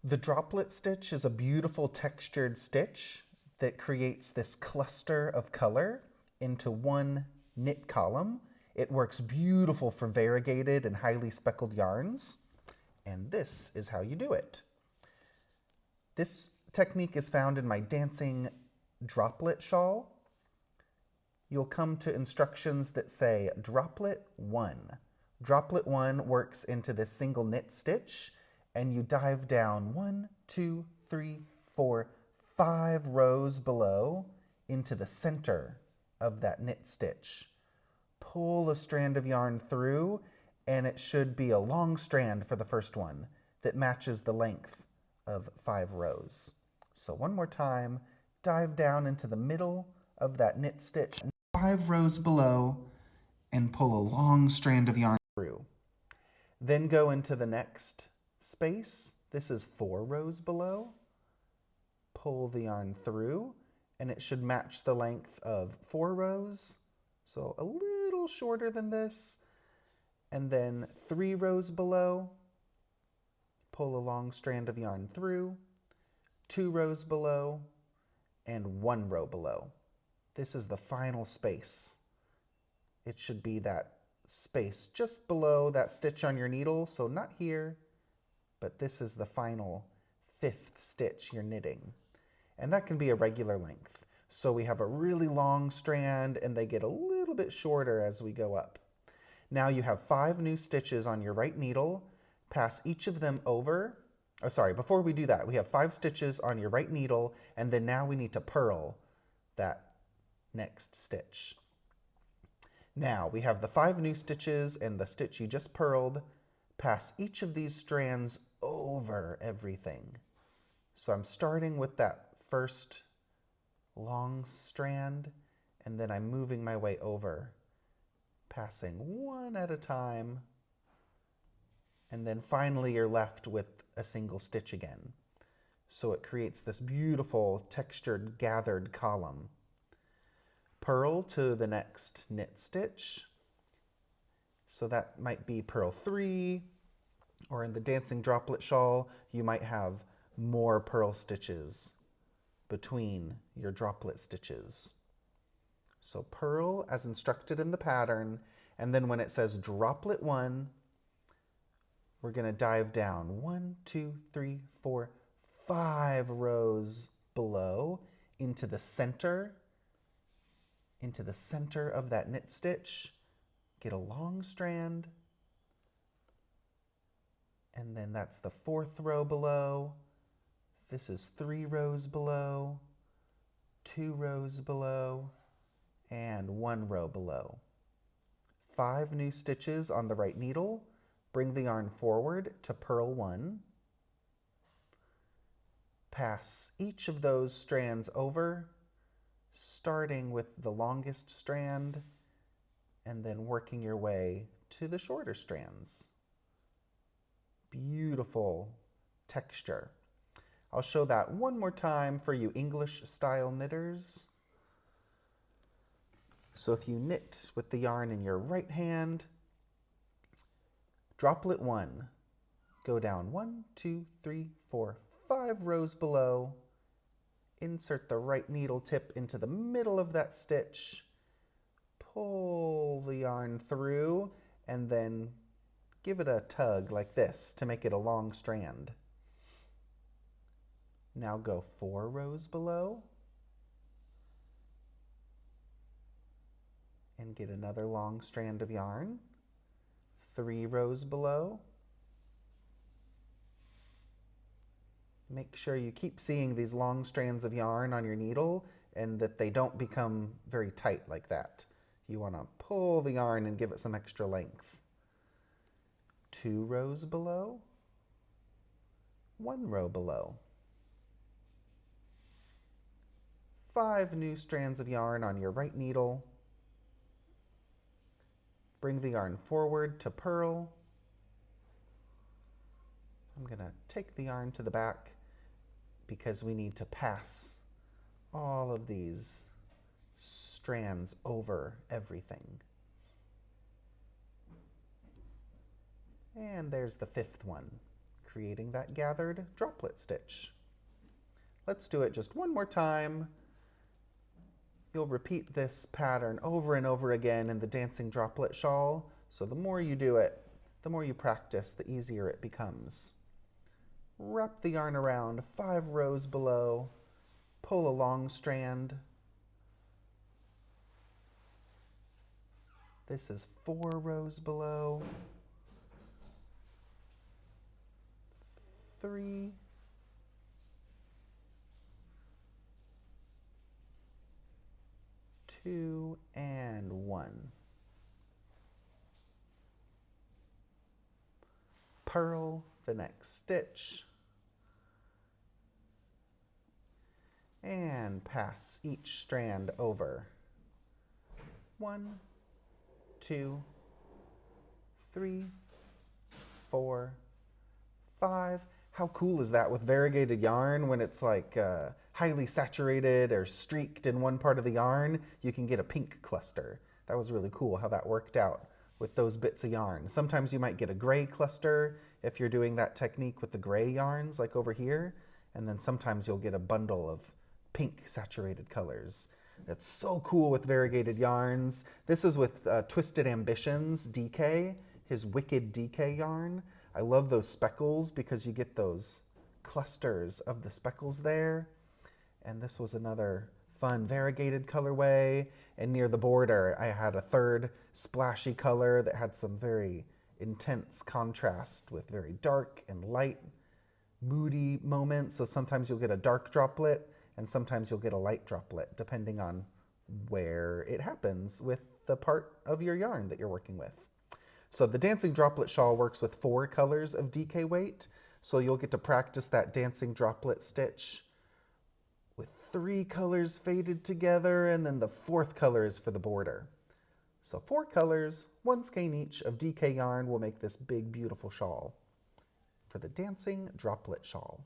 The droplet stitch is a beautiful textured stitch that creates this cluster of color into one knit column. It works beautiful for variegated and highly speckled yarns, and this is how you do it. This technique is found in my Dancing Droplet Shawl. You'll come to instructions that say Droplet 1. Droplet 1 works into this single knit stitch, and you dive down 1, 2, 3, 4, 5 rows below into the center of that knit stitch. Pull a strand of yarn through, and it should be a long strand for the first one that matches the length of 5 rows. So one more time, dive down into the middle of that knit stitch, 5 rows below, and pull a long strand of yarn through. Then go into the next space. This is 4 rows below. Pull the yarn through, and it should match the length of 4 rows, so a little shorter than this. And then 3 rows below, pull a long strand of yarn through, 2 rows below, and 1 row below. This is the final space. It should be that space just below that stitch on your needle, so not here, but this is the final 5th stitch you're knitting. And that can be a regular length. So we have a really long strand, and they get a little bit shorter as we go up. Now you have 5 new stitches on your right needle. Pass each of them over. Oh, sorry, before we do that, we have 5 stitches on your right needle, and then now we need to purl that next stitch. Now we have the 5 new stitches and the stitch you just purled. Pass each of these strands over everything. So I'm starting with that first long strand, and then I'm moving my way over, passing one at a time, and then finally you're left with a single stitch again. So it creates this beautiful textured gathered column. Purl to the next knit stitch. So that might be purl 3, or in the Dancing Droplet Shawl, you might have more purl stitches between your droplet stitches. So purl as instructed in the pattern, and then when it says droplet 1, we're going to dive down 1, 2, 3, 4, 5 rows below into the center of that knit stitch. Get a long strand, and then that's the 4th row below. This is 3 rows below, 2 rows below, and 1 row below. 5 new stitches on the right needle. Bring the yarn forward to purl 1. Pass each of those strands over, starting with the longest strand and then working your way to the shorter strands. Beautiful texture. I'll show that one more time for you English style knitters. So if you knit with the yarn in your right hand, droplet 1, go down 1, 2, 3, 4, 5 rows below, insert the right needle tip into the middle of that stitch, pull the yarn through, and then give it a tug like this to make it a long strand. Now go 4 rows below and get another long strand of yarn. 3 rows below. Make sure you keep seeing these long strands of yarn on your needle and that they don't become very tight like that. You want to pull the yarn and give it some extra length. 2 rows below. 1 row below. 5 new strands of yarn on your right needle. Bring the yarn forward to purl. I'm going to take the yarn to the back because we need to pass all of these strands over everything. And there's the 5th one, creating that gathered droplet stitch. Let's do it just one more time. You'll repeat this pattern over and over again in the Dancing Droplet Shawl, so the more you do it, the more you practice, the easier it becomes. Wrap the yarn around 5 rows below, pull a long strand. This is 4 rows below, 3, 2, and 1. Purl the next stitch and pass each strand over. 1, 2, 3, 4, 5. How cool is that with variegated yarn when it's like highly saturated or streaked in one part of the yarn, you can get a pink cluster. That was really cool how that worked out with those bits of yarn. Sometimes you might get a gray cluster if you're doing that technique with the gray yarns like over here, and then sometimes you'll get a bundle of pink saturated colors. That's so cool with variegated yarns. This is with Twisted Ambitions DK, his Wicked DK yarn. I love those speckles because you get those clusters of the speckles there. And this was another fun variegated colorway. And near the border, I had a third splashy color that had some very intense contrast with very dark and light, moody moments. So sometimes you'll get a dark droplet and sometimes you'll get a light droplet, depending on where it happens with the part of your yarn that you're working with. So the Dancing Droplet Shawl works with 4 colors of DK weight, so you'll get to practice that dancing droplet stitch with 3 colors faded together, and then the 4th color is for the border. So 4 colors, 1 skein each of DK yarn will make this big, beautiful shawl for the Dancing Droplet Shawl.